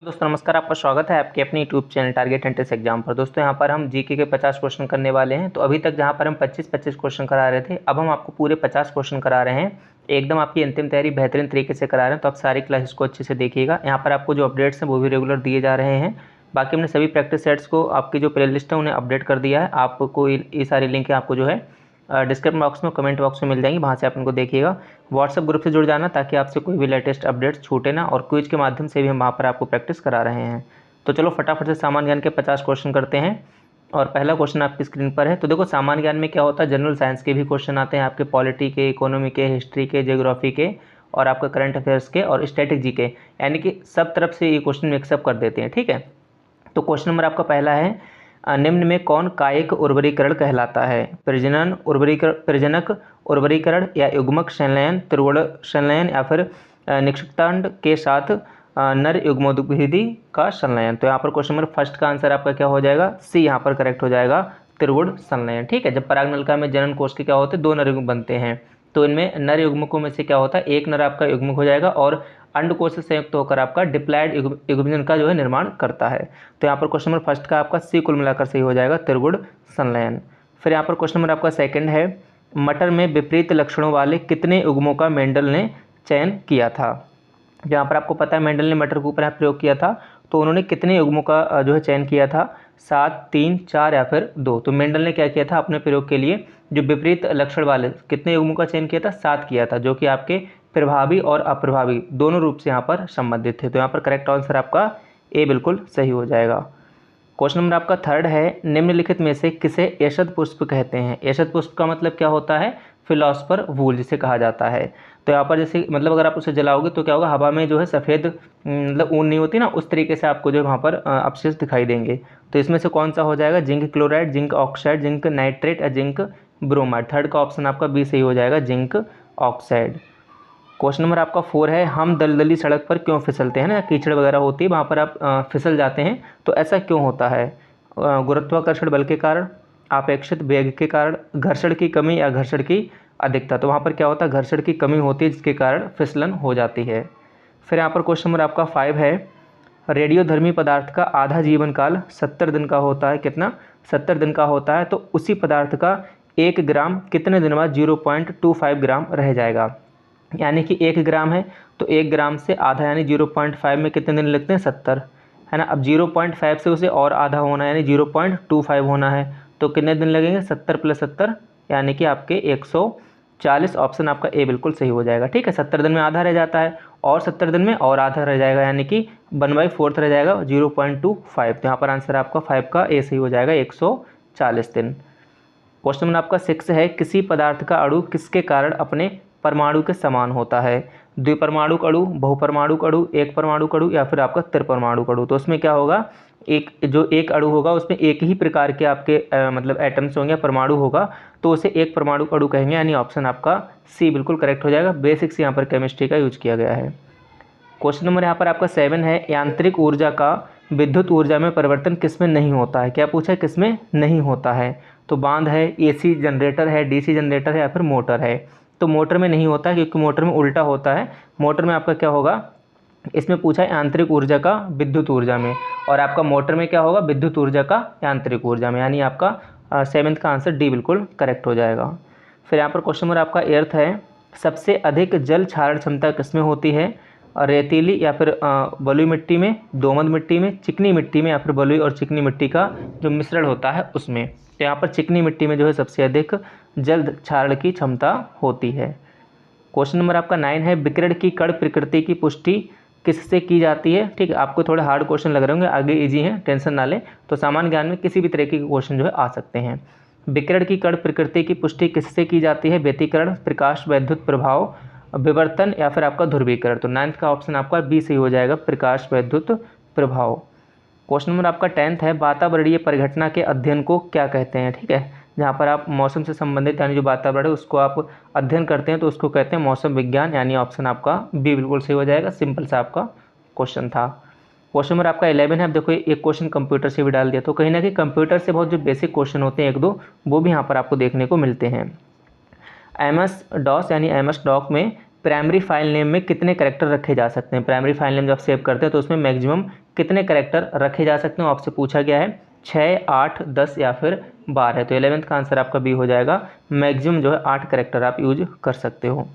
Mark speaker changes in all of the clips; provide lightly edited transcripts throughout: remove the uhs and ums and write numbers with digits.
Speaker 1: दोस्तों नमस्कार, आपका स्वागत है आपके अपने YouTube channel target entrance exam पर। दोस्तों यहाँ पर हम जीके के 50 क्वेश्चन करने वाले हैं। तो अभी तक जहाँ पर हम 25-25 क्वेश्चन करा रहे थे, अब हम आपको पूरे 50 क्वेश्चन करा रहे हैं। एकदम आपकी अंतिम तैयारी बेहतरीन तरीके से करा रहे हैं। तो आप सारी क्लासेस को अच्छे से देखिएगा। यहाँ पर आपको जो अपडेट्स हैं वो भी रेगुलर दिए जा रहे हैं। बाकी हमने सभी प्रैक्टिस सेट्स को आपकी जो प्ले लिस्ट है उन्हें अपडेट कर दिया है। आपको ये सारी लिंक आपको जो है डिस्क्रिप्शन बॉक्स में, कमेंट बॉक्स में मिल जाएंगी, वहाँ से आप इनको देखिएगा। व्हाट्सएप ग्रुप से जुड़ जाना ताकि आपसे कोई भी लेटेस्ट अपडेट्स छूटे ना, और क्विज के माध्यम से भी हम वहाँ पर आपको प्रैक्टिस करा रहे हैं। तो चलो फटाफट से सामान्य ज्ञान के 50 क्वेश्चन करते हैं। और पहला क्वेश्चन आपकी स्क्रीन पर है। तो देखो, सामान्य ज्ञान में क्या होता है, जनरल साइंस के भी क्वेश्चन आते हैं आपके, पॉलिटी के, इकोनॉमी के, हिस्ट्री के, ज्योग्राफी के, और आपका करंट अफेयर्स के और स्टैटिक के, यानी कि सब तरफ से ये क्वेश्चन मिक्सअप कर देते हैं। ठीक है, तो क्वेश्चन नंबर आपका पहला है, निम्न में कौन कायिक उर्वरीकरण कहलाता है? प्रजनक उर्वरीकरण या युग्मक संलयन, त्रिगुण संलयन, या फिर निषिक्तांड के साथ नर युग्मोद्भिदी का संलयन। तो यहाँ पर क्वेश्चन नंबर फर्स्ट का आंसर आपका क्या हो जाएगा? सी यहाँ पर करेक्ट हो जाएगा, त्रिगुण संलयन। ठीक है, जब परागनलिका में जनन कोष के क्या होते हैं, दो नर युग्म बनते हैं। तो इनमें नर युग्मकों में से क्या होता है, एक नर आपका युग्मक हो जाएगा और अंडकोश से संयुक्त होकर आपका डिप्लॉयड युग्मजन का जो है निर्माण करता है। तो यहाँ पर क्वेश्चन नंबर फर्स्ट का आपका सी कुल मिलाकर सही हो जाएगा, त्रिगुण संलयन। फिर यहाँ पर क्वेश्चन नंबर आपका सेकंड है, मटर में विपरीत लक्षणों वाले कितने युग्मों का मेंडल ने चयन किया था? यहाँ पर आपको पता है मेंडल ने मटर के ऊपर प्रयोग किया था, तो उन्होंने कितने युग्मों का जो है चयन किया था? 7, 3, 4 या फिर 2। तो मेंडल ने क्या किया था अपने प्रयोग के लिए, जो विपरीत लक्षण वाले कितने युग्मों का चयन किया था? 7 किया था, जो कि आपके प्रभावी और अप्रभावी दोनों रूप से यहाँ पर संबंधित थे। तो यहाँ पर करेक्ट आंसर आपका ए बिल्कुल सही हो जाएगा। क्वेश्चन नंबर आपका थर्ड है, निम्नलिखित में से किसे एषद पुष्प कहते हैं? एषद पुष्प का मतलब क्या होता है? फिलोसफर वूल जिसे कहा जाता है। तो यहाँ पर जैसे मतलब अगर आप उसे जलाओगे तो क्या होगा, हवा में जो है सफ़ेद मतलब ऊन नहीं होती ना, उस तरीके से आपको जो है वहाँ पर अवशेष दिखाई देंगे। तो इसमें से कौन सा हो जाएगा? Zinc chloride, zinc oxide, zinc nitrate या जिंक ब्रोमाइड। थर्ड का ऑप्शन आपका बी सही हो जाएगा, जिंक ऑक्साइड। क्वेश्चन नंबर आपका 4 है, हम दलदली सड़क पर क्यों फिसलते हैं ना, कीचड़ वगैरह होती है वहाँ पर आप फिसल जाते हैं, तो ऐसा क्यों होता है? गुरुत्वाकर्षण बल के कारण, अपेक्षित वेग के कारण, घर्षण की कमी या घर्षण की अधिकता। तो वहाँ पर क्या होता है, घर्षण की कमी होती है जिसके कारण फिसलन हो जाती है। फिर यहाँ पर क्वेश्चन नंबर आपका 5 है, रेडियोधर्मी पदार्थ का आधा जीवन काल 70 दिन का होता है। कितना? 70 दिन का होता है। तो उसी पदार्थ का 1 ग्राम कितने दिन बाद 0.25 ग्राम रह जाएगा? यानी कि 1 ग्राम है तो 1 ग्राम से आधा यानी 0.5 में कितने दिन लगते हैं? 70, है ना। अब 0.5 से उसे और आधा होना है यानी 0.25 होना है, तो कितने दिन लगेंगे? 70 + 70 यानी कि आपके 140। ऑप्शन आपका ए बिल्कुल सही हो जाएगा। ठीक है, 70 दिन में आधा रह जाता है और 70 दिन में और आधा रह जाएगा, यानी कि 1/4 रह जाएगा, 0.25। तो यहाँ पर आंसर आपका 5 का ए सही हो जाएगा, 140 दिन। क्वेश्चन नंबर आपका 6 है, किसी पदार्थ का अणु किसके कारण अपने परमाणु के समान होता है? द्विपरमाणुक अणु, बहुपरमाणुक अणु, एक परमाणुक अणु या फिर आपका त्रिपरमाणुक अणु। तो उसमें क्या होगा, एक अणु होगा उसमें एक ही प्रकार के आपके मतलब एटम्स होंगे, परमाणु होगा, तो उसे एक परमाणुक अणु कहेंगे, यानी ऑप्शन आपका सी बिल्कुल करेक्ट हो जाएगा। बेसिक्स यहाँ पर केमिस्ट्री का यूज किया गया है। क्वेश्चन नंबर यहाँ पर आपका 7 है, यांत्रिक ऊर्जा का विद्युत ऊर्जा में परिवर्तन किसमें नहीं होता है? क्या पूछा है, किसमें नहीं होता है? तो बांध है, एसी जनरेटर है, डीसी जनरेटर है या फिर मोटर है? तो मोटर में नहीं होता है क्योंकि मोटर में उल्टा होता है। मोटर में आपका क्या होगा, इसमें पूछा है यांत्रिक ऊर्जा का विद्युत ऊर्जा में, और आपका मोटर में क्या होगा, विद्युत ऊर्जा का यांत्रिक ऊर्जा में, यानी आपका 7th का आंसर डी बिल्कुल करेक्ट हो जाएगा। फिर यहाँ पर क्वेश्चन नंबर आपका 8 है, सबसे अधिक जल क्षारण क्षमता किसमें होती है? रेतीली या फिर बलुई मिट्टी में, दोमट मिट्टी में, चिकनी मिट्टी में या फिर बलुई और चिकनी मिट्टी का जो मिश्रण होता है उसमें। तो यहाँ पर चिकनी मिट्टी में जो है सबसे अधिक जल क्षारण की क्षमता होती है। क्वेश्चन नंबर आपका 9 है, विकिरण की कण प्रकृति की पुष्टि किससे की जाती है? ठीक है, आपको थोड़े हार्ड क्वेश्चन लग रहे होंगे, आगे इजी हैं, टेंशन ना लें। तो सामान्य ज्ञान में किसी भी तरीके के क्वेश्चन जो है आ सकते हैं। विकिरण की कण प्रकृति की पुष्टि किससे की जाती है? व्यतिकरण, प्रकाश वैद्युत प्रभाव, विवर्तन या फिर आपका ध्रुवीकरण। तो 9th का ऑप्शन आपका बी सही हो जाएगा, प्रकाश वैद्युत प्रभाव। क्वेश्चन नंबर आपका 10th है, वातावरणीय परिघटना के अध्ययन को क्या कहते हैं? ठीक है, जहाँ पर आप मौसम से संबंधित यानी जो वातावरण है उसको आप अध्ययन करते हैं तो उसको कहते हैं मौसम विज्ञान, यानी ऑप्शन आपका बी बिल्कुल सही हो जाएगा। सिंपल सा आपका क्वेश्चन था। क्वेश्चन नंबर आपका 11 है। अब देखो एक क्वेश्चन कंप्यूटर से भी डाल दिया, तो कहीं ना कहीं कंप्यूटर से बहुत जो बेसिक क्वेश्चन होते हैं 1-2 वो भी यहाँ पर आपको देखने को मिलते हैं। MS DOS यानी MS DOS में प्राइमरी फाइल नेम में कितने कैरेक्टर रखे जा सकते हैं। प्राइमरी फाइल नेम जब सेव करते हैं तो उसमें मैक्सिमम कितने कैरेक्टर रखे जा सकते हैं आपसे पूछा गया है, 6, 8, 10 या फिर 12। तो 11th का आंसर आपका बी हो जाएगा, मैक्सिमम जो है 8 कैरेक्टर आप यूज कर सकते हो।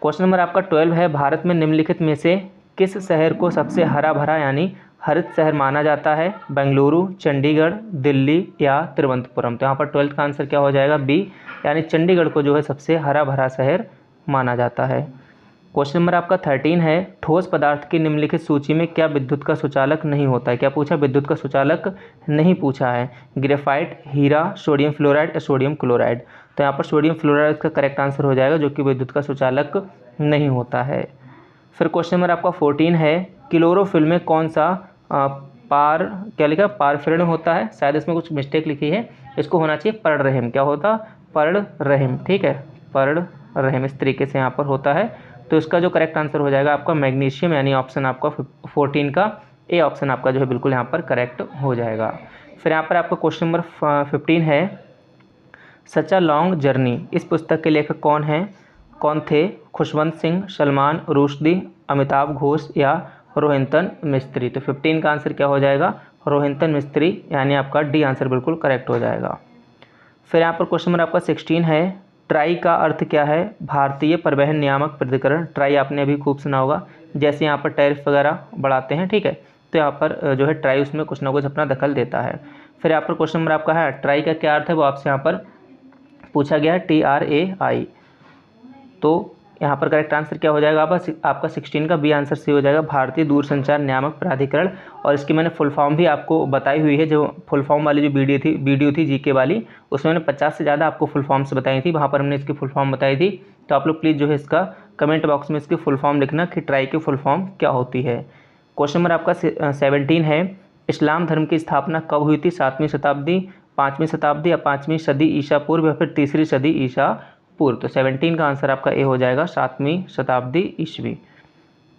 Speaker 1: क्वेश्चन नंबर आपका 12 है, भारत में निम्नलिखित में से किस शहर को सबसे हरा भरा यानी हरित शहर माना जाता है। बेंगलुरु, चंडीगढ़, दिल्ली या तिरुवनंतपुरम। तो यहाँ पर 12th का आंसर क्या हो जाएगा, बी, यानी चंडीगढ़ को जो है सबसे हरा भरा शहर माना जाता है। क्वेश्चन नंबर आपका 13 है, ठोस पदार्थ की निम्नलिखित सूची में क्या विद्युत का सुचालक नहीं होता है। क्या पूछा, विद्युत का सुचालक नहीं पूछा है। ग्रेफाइट, हीरा, सोडियम फ्लोराइड या सोडियम क्लोराइड। तो यहाँ पर सोडियम फ्लोराइड का करेक्ट आंसर हो जाएगा, जो कि विद्युत का सुचालक नहीं होता है। फिर क्वेश्चन नंबर आपका 14 है, क्लोरोफिल में कौन सा क्या लिखा, पारफिरण होता है। शायद इसमें कुछ मिस्टेक लिखी है, इसको होना चाहिए पर्णरहिम। क्या होता, पर्णरहिम, ठीक है, पर्णरहिम इस तरीके से यहाँ पर होता है। तो इसका जो करेक्ट आंसर हो जाएगा आपका मैग्नीशियम, यानी ऑप्शन आपका 14 का ए ऑप्शन आपका जो है बिल्कुल यहाँ पर करेक्ट हो जाएगा। फिर यहाँ पर आपका क्वेश्चन नंबर 15 है, सच अ लॉन्ग जर्नी इस पुस्तक के लेखक कौन थे। खुशवंत सिंह, सलमान रुश्दी, अमिताभ घोष या रोहिंटन मिस्त्री। तो 15 का आंसर क्या हो जाएगा, रोहिंटन मिस्त्री, यानी आपका डी आंसर बिल्कुल करेक्ट हो जाएगा। फिर यहाँ पर क्वेश्चन नंबर आपका 16 है, ट्राई का अर्थ क्या है। भारतीय परिवहन नियामक प्राधिकरण। ट्राई आपने अभी खूब सुना होगा, जैसे यहाँ पर टैरिफ वगैरह बढ़ाते हैं, ठीक है, तो यहाँ पर जो है ट्राई उसमें कुछ ना कुछ अपना दखल देता है। फिर यहाँ पर क्वेश्चन नंबर आपका है, ट्राई का क्या अर्थ है वो आपसे यहाँ पर पूछा गया है, TRAI। तो यहाँ पर करेक्ट आंसर क्या हो जाएगा आपका 16 का बी आंसर सी हो जाएगा, भारतीय दूरसंचार नियामक प्राधिकरण। और इसकी मैंने फुल फॉर्म भी आपको बताई हुई है, जो फुल फॉर्म वाली जो वीडियो थी जीके वाली, उसमें मैंने 50 से ज़्यादा आपको फुल फॉर्म्स बताई थी, वहाँ पर हमने इसकी फुल फॉर्म बताई थी। तो आप लोग प्लीज़ जो है इसका कमेंट बॉक्स में इसकी फुल फॉर्म लिखना कि ट्राई की फुल फॉर्म क्या होती है। क्वेश्चन नंबर आपका 17 है, इस्लाम धर्म की स्थापना कब हुई थी। 7वीं शताब्दी, 5वीं शताब्दी या 5वीं सदी ईसा पूर्व या फिर 3री सदी ईसा पूर्व। तो 17 का आंसर आपका ए हो जाएगा, 7वीं शताब्दी ईस्वी।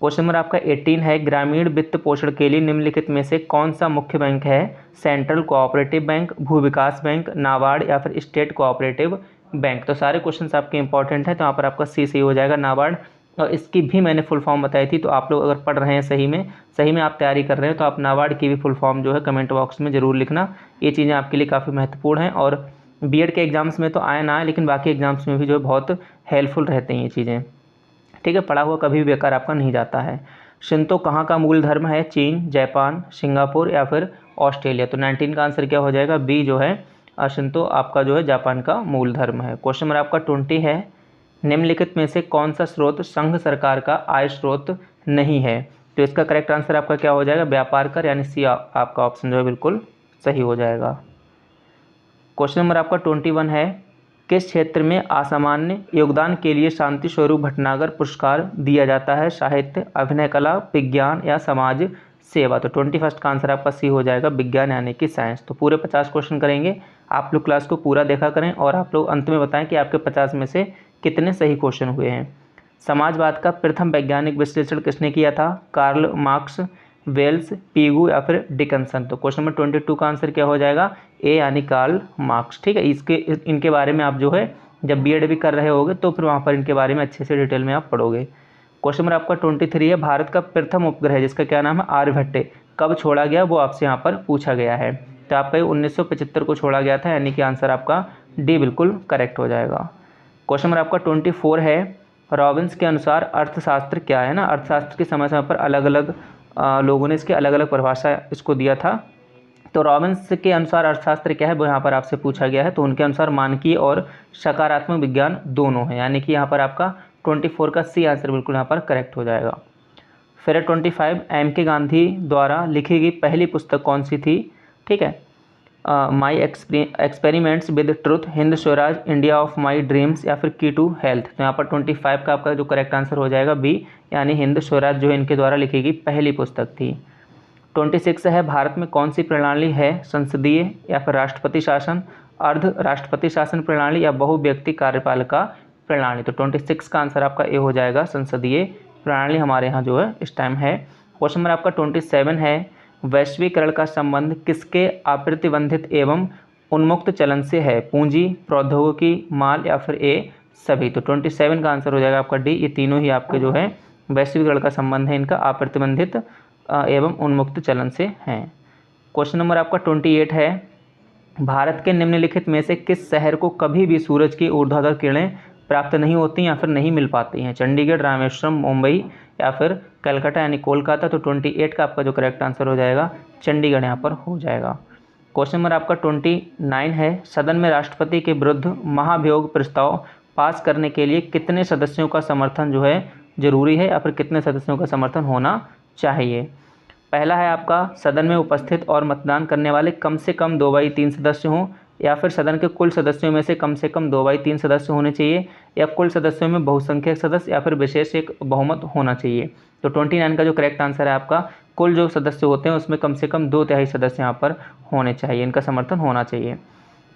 Speaker 1: क्वेश्चन नंबर आपका 18 है, ग्रामीण वित्त पोषण के लिए निम्नलिखित में से कौन सा मुख्य बैंक है। सेंट्रल कोऑपरेटिव बैंक, भू विकास बैंक, नाबार्ड या फिर स्टेट कोऑपरेटिव बैंक। तो सारे क्वेश्चंस आपके इंपॉर्टेंट हैं, तो यहाँ पर आपका सी सही हो जाएगा, नाबार्ड। और इसकी भी मैंने फुल फॉर्म बताई थी, तो आप लोग अगर पढ़ रहे हैं सही में आप तैयारी कर रहे हैं, तो आप नाबार्ड की भी फुल फॉर्म जो है कमेंट बॉक्स में ज़रूर लिखना। ये चीज़ें आपके लिए काफ़ी महत्वपूर्ण हैं, और बीएड के एग्जाम्स में तो आए ना आए, लेकिन बाकी एग्जाम्स में भी जो है बहुत हेल्पफुल रहते हैं ये चीज़ें, ठीक है, पढ़ा हुआ कभी भी बेकार आपका नहीं जाता है। शिंतो कहाँ का मूल धर्म है। चीन, जापान, सिंगापुर या फिर ऑस्ट्रेलिया। तो 19 का आंसर क्या हो जाएगा, बी जो है शिंतो आपका जो है जापान का मूल धर्म है। क्वेश्चन नंबर आपका 20 है, निम्नलिखित में से कौन सा स्रोत संघ सरकार का आय स्रोत नहीं है। तो इसका करेक्ट आंसर आपका क्या हो जाएगा, व्यापार कर, यानी सी आपका ऑप्शन जो है बिल्कुल सही हो जाएगा। क्वेश्चन नंबर आपका 21 है, किस क्षेत्र में असामान्य योगदान के लिए शांति स्वरूप भटनागर पुरस्कार दिया जाता है। साहित्य, अभिनय कला, विज्ञान या समाज सेवा। तो 21 का आंसर आपका सी हो जाएगा, विज्ञान यानी कि साइंस। तो पूरे 50 क्वेश्चन करेंगे, आप लोग क्लास को पूरा देखा करें और आप लोग अंत में बताएं कि आपके 50 में से कितने सही क्वेश्चन हुए हैं। समाजवाद का प्रथम वैज्ञानिक विश्लेषण किसने किया था। कार्ल मार्क्स, वेल्स, पीगू या फिर डिकन्सन। तो क्वेश्चन नंबर 22 का आंसर क्या हो जाएगा, ए यानी कार्ल मार्क्स, ठीक है। इनके बारे में आप जो है जब बीएड भी कर रहे होगे तो फिर वहाँ पर इनके बारे में अच्छे से डिटेल में आप पढ़ोगे। क्वेश्चन नंबर आपका 23 है, भारत का प्रथम उपग्रह जिसका क्या नाम है, आर्यभट्ट, कब छोड़ा गया वो आपसे यहाँ पर पूछा गया है। तो आपका 1975 को छोड़ा गया था, यानी कि आंसर आपका डी बिल्कुल करेक्ट हो जाएगा। क्वेश्चन नंबर आपका 24 है, रॉबिन्स के अनुसार अर्थशास्त्र क्या है ना। अर्थशास्त्र के समय समय पर अलग अलग लोगों ने इसके अलग अलग परिभाषा इसको दिया था। तो रॉबिन्स के अनुसार अर्थशास्त्र क्या है वो यहाँ पर आपसे पूछा गया है। तो उनके अनुसार मानकीय और सकारात्मक विज्ञान दोनों है, यानी कि यहाँ पर आपका 24 का सी आंसर बिल्कुल यहाँ पर करेक्ट हो जाएगा। फिर 25, M.K. गांधी द्वारा लिखी गई पहली पुस्तक कौन सी थी, ठीक है। My experiments with truth, Hind Swaraj, India of my dreams या फिर की टू हेल्थ। तो यहाँ पर 25 का आपका जो करेक्ट आंसर हो जाएगा बी, यानी हिंद स्वराज जो इनके द्वारा लिखी गई पहली पुस्तक थी। 26 है, भारत में कौन सी प्रणाली है, संसदीय या फिर राष्ट्रपति शासन, अर्ध राष्ट्रपति शासन प्रणाली या बहुव्यक्ति कार्यपालिका प्रणाली। तो 26 का आंसर आपका ए हो जाएगा, संसदीय प्रणाली हमारे यहाँ जो है इस टाइम है। क्वेश्चन नंबर आपका 27 है, वैश्वीकरण का संबंध किसके अप्रतिबंधित एवं उन्मुक्त चलन से है। पूंजी, प्रौद्योगिकी, माल या फिर ए सभी। तो 27 का आंसर हो जाएगा आपका डी। ये तीनों ही आपके जो है वैश्वीकरण का संबंध है इनका अप्रतिबंधित एवं उन्मुक्त चलन से हैं। क्वेश्चन नंबर आपका 28 है, भारत के निम्नलिखित में से किस शहर को कभी भी सूरज की ऊर्ध्वाधर किरणें प्राप्त नहीं होती या फिर नहीं मिल पाती हैं? चंडीगढ़, रामेश्वरम, मुंबई या फिर कलकत्ता यानी कोलकाता। तो 28 का आपका जो करेक्ट आंसर हो जाएगा चंडीगढ़ यहाँ पर हो जाएगा। क्वेश्चन नंबर आपका 29 है, सदन में राष्ट्रपति के विरुद्ध महाभियोग प्रस्ताव पास करने के लिए कितने सदस्यों का समर्थन जो है जरूरी है या फिर कितने सदस्यों का समर्थन होना चाहिए? पहला है आपका सदन में उपस्थित और मतदान करने वाले कम से कम 2/3 सदस्य हों, या फिर सदन के कुल सदस्यों में से कम 2/3 सदस्य होने चाहिए, या कुल सदस्यों में बहुसंख्यक सदस्य या फिर विशेष एक बहुमत होना चाहिए। तो 29 का जो करेक्ट आंसर है आपका कुल जो सदस्य होते हैं उसमें कम से कम 2/3 सदस्य यहाँ पर होने चाहिए, इनका समर्थन होना चाहिए।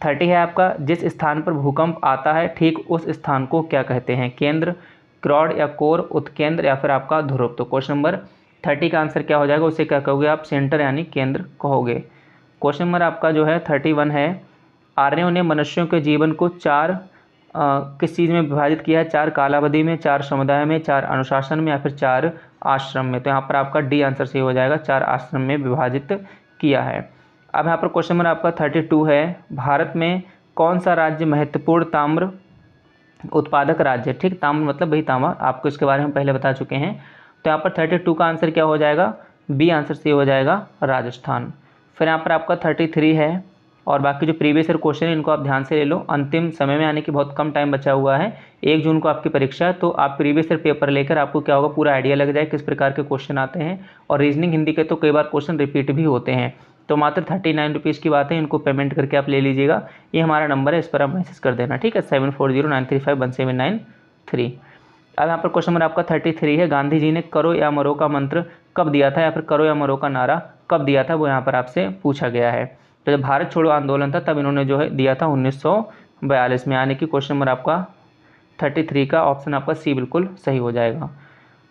Speaker 1: 30 है आपका, जिस स्थान पर भूकंप आता है ठीक उस स्थान को क्या कहते हैं? केंद्र, क्रोड या कोर, उत्केंद्र या फिर आपका ध्रुव। तो क्वेश्चन नंबर 30 का आंसर क्या हो जाएगा, उसे क्या कहोगे आप? सेंटर यानी केंद्र कहोगे। क्वेश्चन नंबर आपका जो है 31 है, आर्यों ने मनुष्यों के जीवन को 4 किस चीज़ में विभाजित किया है? 4 कालावधि में, 4 समुदाय में, 4 अनुशासन में या फिर 4 आश्रम में। तो यहाँ पर आपका डी आंसर सही हो जाएगा, 4 आश्रम में विभाजित किया है। अब यहाँ पर क्वेश्चन नंबर आपका 32 है, भारत में कौन सा राज्य महत्वपूर्ण ताम्र उत्पादक राज्य है? ठीक, ताम्र मतलब वही तांबा, आपको इसके बारे में पहले बता चुके हैं। तो यहाँ पर 32 का आंसर क्या हो जाएगा? बी आंसर सही हो जाएगा, राजस्थान। फिर यहाँ पर आपका 33 है, और बाकी जो प्रीवियस ईयर क्वेश्चन है इनको आप ध्यान से ले लो, अंतिम समय में आने की बहुत कम टाइम बचा हुआ है, 1 जून को आपकी परीक्षा है। तो आप प्रीवियस ईयर पेपर लेकर आपको क्या होगा पूरा आइडिया लग जाए किस प्रकार के क्वेश्चन आते हैं। और रीजनिंग हिंदी के तो कई बार क्वेश्चन रिपीट भी होते हैं। तो मात्र 39 रुपीज़ की बात है, इनको पेमेंट करके आप ले लीजिएगा। ये हमारा नंबर है, इस पर आप मैसेज कर देना, ठीक है, 7409351793। अब यहाँ पर क्वेश्चन नंबर आपका 33 है, गांधी जी ने करो या मरो का मंत्र कब दिया था, या फिर करो या मरो का नारा कब दिया था, वो यहाँ पर आपसे पूछा गया है। तो जब भारत छोड़ो आंदोलन था तब इन्होंने जो है दिया था 1942 में, यानी कि क्वेश्चन नंबर आपका 33 का ऑप्शन आपका सी बिल्कुल सही हो जाएगा।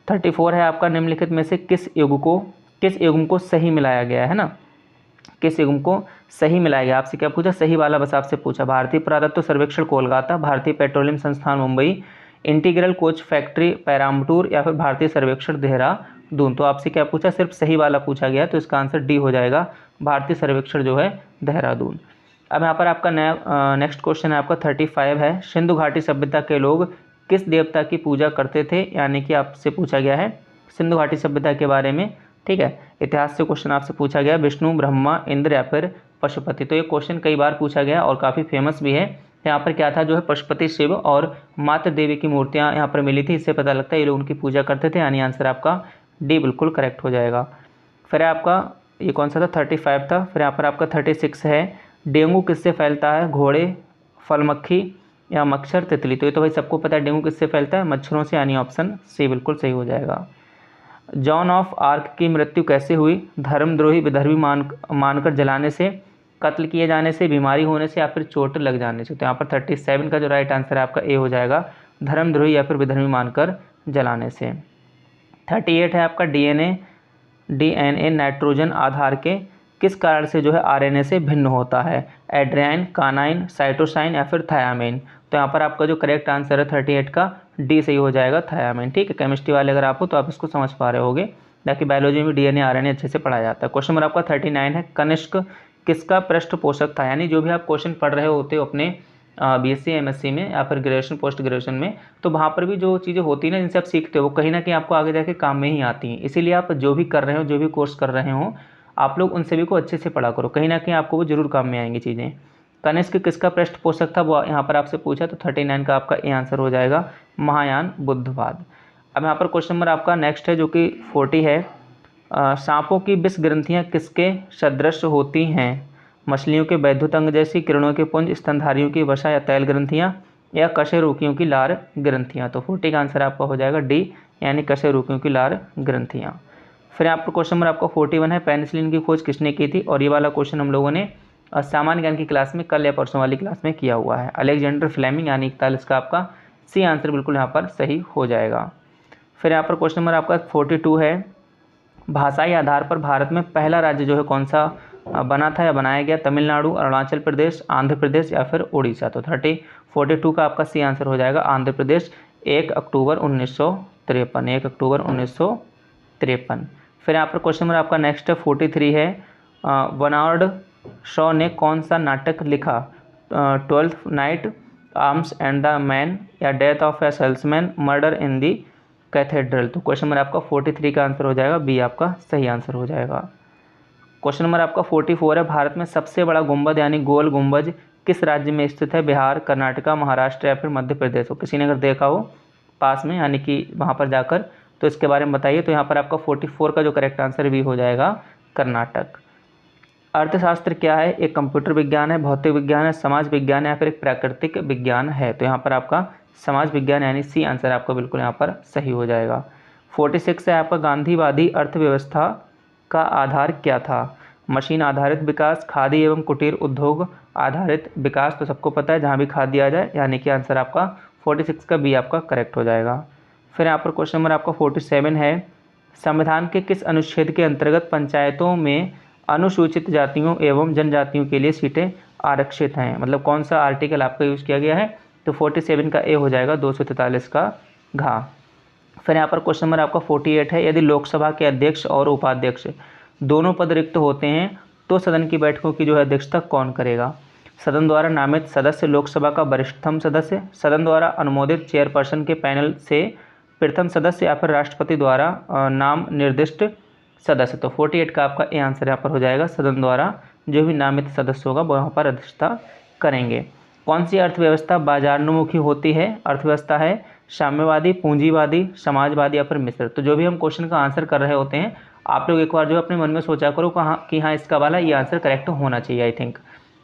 Speaker 1: 34 है आपका, निम्नलिखित में से किस युग्म को सही मिलाया गया है ना, किस युग्म को सही मिलाया गया? आपसे क्या पूछा? सही वाला बस आपसे पूछा। भारतीय पुरातत्व सर्वेक्षण कोलकाता, भारतीय पेट्रोलियम संस्थान मुंबई, इंटीग्रल कोच फैक्ट्री पैराम्बटूर या फिर भारतीय सर्वेक्षण देहरादून। तो आपसे क्या पूछा? सिर्फ सही वाला पूछा गया, तो इसका आंसर डी हो जाएगा, भारतीय सर्वेक्षण जो है देहरादून। अब यहाँ पर आपका नेक्स्ट क्वेश्चन है आपका 35 है, सिंधु घाटी सभ्यता के लोग किस देवता की पूजा करते थे? यानी कि आपसे पूछा गया है सिंधु घाटी सभ्यता के बारे में, ठीक है। इतिहास से क्वेश्चन आपसे पूछा गया, विष्णु, ब्रह्मा, इंद्र या फिर पशुपति। तो ये क्वेश्चन कई बार पूछा गया और काफ़ी फेमस भी है। यहाँ पर क्या था जो है पशुपति, शिव और मातृ देवी की मूर्तियाँ यहाँ पर मिली थी, इससे पता लगता है ये लोग उनकी पूजा करते थे, यानी आंसर आपका डी बिल्कुल करेक्ट हो जाएगा। फिर आपका ये कौन सा था? 35 था। फिर यहाँ पर आपका 36 है, डेंगू किससे फैलता है? घोड़े, फलमक्खी या मच्छर, तितली। तो ये तो भाई सबको पता है डेंगू किससे फैलता है? मच्छरों से, यानी ऑप्शन सी बिल्कुल सही हो जाएगा। जॉन ऑफ आर्क की मृत्यु कैसे हुई? धर्मद्रोही विधर्मी मानकर जलाने से, कत्ल किए जाने से, बीमारी होने से या फिर चोट लग जाने से। तो यहाँ पर 37 का जो राइट आंसर है आपका ए हो जाएगा, धर्मद्रोही या फिर विधर्मी मानकर जलाने से। 38 है आपका, डीएनए नाइट्रोजन आधार के किस कारण से जो है आरएनए से भिन्न होता है? एड्रिनाइन, कानाइन, साइटोसाइन या फिर थायामीन। तो यहाँ पर आपका जो करेक्ट आंसर है 38 का डी सही हो जाएगा, थायामीन, ठीक है। केमिस्ट्री वाले अगर आप हो तो आप इसको समझ पा रहे होगे, बाकी बायोलॉजी में डीएनए आरएनए अच्छे से पढ़ाया जाता है। क्वेश्चन नंबर आपका 39 है, कनिष्क किसका पृष्ठपोषक था? यानी जो भी आप क्वेश्चन पढ़ रहे होते हो अपने बीएससी एमएससी में या फिर ग्रेजुएशन पोस्ट ग्रेजुएशन में, तो वहाँ पर भी जो चीज़ें होती हैं ना जिनसे आप सीखते हो वो कहीं ना कहीं आपको आगे जाके काम में ही आती हैं। इसीलिए आप जो भी कर रहे हो, जो भी कोर्स कर रहे हो, आप लोग उन सभी को अच्छे से पढ़ा करो, कहीं ना कहीं आपको वो जरूर काम में आएंगी चीज़ें। कनिष्क किसका पृष्ठपोषक था वो यहाँ पर आपसे पूछा, तो 39 का आपका ए आंसर हो जाएगा, महायान बुद्धवाद। अब यहाँ पर क्वेश्चन नंबर आपका नेक्स्ट है जो कि 40 है, सांपों की विष ग्रंथियाँ किसके सदृश होती हैं? मछलियों के वैद्युत अंग जैसी, किरणों के पुंज, स्तनधारियों की वसा या तैल ग्रंथियाँ या कशेरुकियों की लार ग्रंथियाँ। तो 40 का आंसर आपका हो जाएगा डी, यानी कशेरुकियों की लार ग्रंथियाँ। फिर आपको क्वेश्चन नंबर आपका 41 है, पेनिसिलिन की खोज किसने की थी? और ये वाला क्वेश्चन हम लोगों ने सामान्य ज्ञान की क्लास में कल या परसों वाली क्लास में किया हुआ है, अलेक्जेंडर फ्लेमिंग, यानी 41 का आपका सी आंसर बिल्कुल यहाँ पर सही हो जाएगा। फिर यहाँ पर क्वेश्चन नंबर आपका 42 है, भाषाई आधार पर भारत में पहला राज्य जो है कौन सा बना था या बनाया गया? तमिलनाडु, अरुणाचल प्रदेश, आंध्र प्रदेश या फिर उड़ीसा। तो 42 का आपका सी आंसर हो जाएगा आंध्र प्रदेश, 1 अक्टूबर 1953, 1 अक्टूबर 1953। फिर यहाँ पर क्वेश्चन नंबर आपका नेक्स्ट 43 है, बर्नार्ड शॉ ने कौन सा नाटक लिखा? 12th night, arms and the man या death of a salesman, murder in the cathedral. तो क्वेश्चन नंबर आपका 43 का आंसर हो जाएगा बी, आपका सही आंसर हो जाएगा। क्वेश्चन नंबर आपका 44 है, भारत में सबसे बड़ा गुंबद यानी गोल गुंबज किस राज्य में स्थित है? बिहार, कर्नाटका, महाराष्ट्र या फिर मध्य प्रदेश। हो किसी ने अगर देखा हो पास में यानी कि वहाँ पर जाकर, तो इसके बारे में बताइए। तो यहाँ पर आपका 44 का जो करेक्ट आंसर भी हो जाएगा कर्नाटक। अर्थशास्त्र क्या है? एक कंप्यूटर विज्ञान है, भौतिक विज्ञान है, समाज विज्ञान है या फिर एक प्राकृतिक विज्ञान है? तो यहाँ पर आपका समाज विज्ञान यानी सी आंसर आपका बिल्कुल यहाँ पर सही हो जाएगा। 46 है आपका, गांधीवादी अर्थव्यवस्था का आधार क्या था? मशीन आधारित विकास, खादी एवं कुटीर उद्योग आधारित विकास। तो सबको पता है जहाँ भी खादी आ जाए, यानी कि आंसर आपका 46 का बी आपका करेक्ट हो जाएगा। फिर यहाँ पर क्वेश्चन नंबर आपका 47 है, संविधान के किस अनुच्छेद के अंतर्गत पंचायतों में अनुसूचित जातियों एवं जनजातियों के लिए सीटें आरक्षित हैं? मतलब कौन सा आर्टिकल आपका यूज़ किया गया है? तो 47 का ए हो जाएगा, 243 का घा। फिर यहाँ पर क्वेश्चन नंबर आपका 48 है, यदि लोकसभा के अध्यक्ष और उपाध्यक्ष दोनों पद रिक्त होते हैं तो सदन की बैठकों की जो है अध्यक्षता कौन करेगा? सदन द्वारा नामित सदस्य, लोकसभा का वरिष्ठतम सदस्य, सदन द्वारा अनुमोदित चेयरपर्सन के पैनल से प्रथम सदस्य या फिर राष्ट्रपति द्वारा नाम निर्दिष्ट सदस्य। तो 48 का आपका ए आंसर यहाँ पर हो जाएगा, सदन द्वारा जो भी नामित सदस्य होगा वो यहाँ पर अध्यक्षता करेंगे। कौन सी अर्थव्यवस्था बाजारोन्मुखी होती है? अर्थव्यवस्था है साम्यवादी, पूंजीवादी, समाजवादी या फिर मिश्र। तो जो भी हम क्वेश्चन का आंसर कर रहे होते हैं, आप लोग एक बार जो अपने मन में सोचा करो कि हाँ इसका वाला ये आंसर करेक्ट होना चाहिए आई थिंक।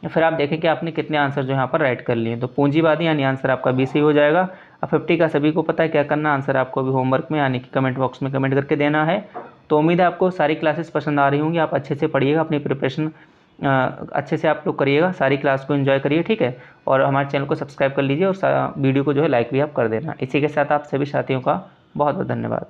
Speaker 1: फिर आप देखें कि आपने कितने आंसर जो यहाँ पर राइट कर लिए। तो पूंजीवादी यानी आंसर आपका बी सही हो जाएगा। अब 50 का सभी को पता है क्या करना, आंसर आपको भी होमवर्क में यानी कि कमेंट बॉक्स में कमेंट करके देना है। तो उम्मीद है आपको सारी क्लासेस पसंद आ रही होंगी, आप अच्छे से पढ़िएगा, अपनी प्रिपरेशन अच्छे से आप लोग करिएगा, सारी क्लास को एंजॉय करिए, ठीक है। और हमारे चैनल को सब्सक्राइब कर लीजिए और वीडियो को जो है लाइक भी आप कर देना। इसी के साथ आप सभी साथियों का बहुत बहुत धन्यवाद।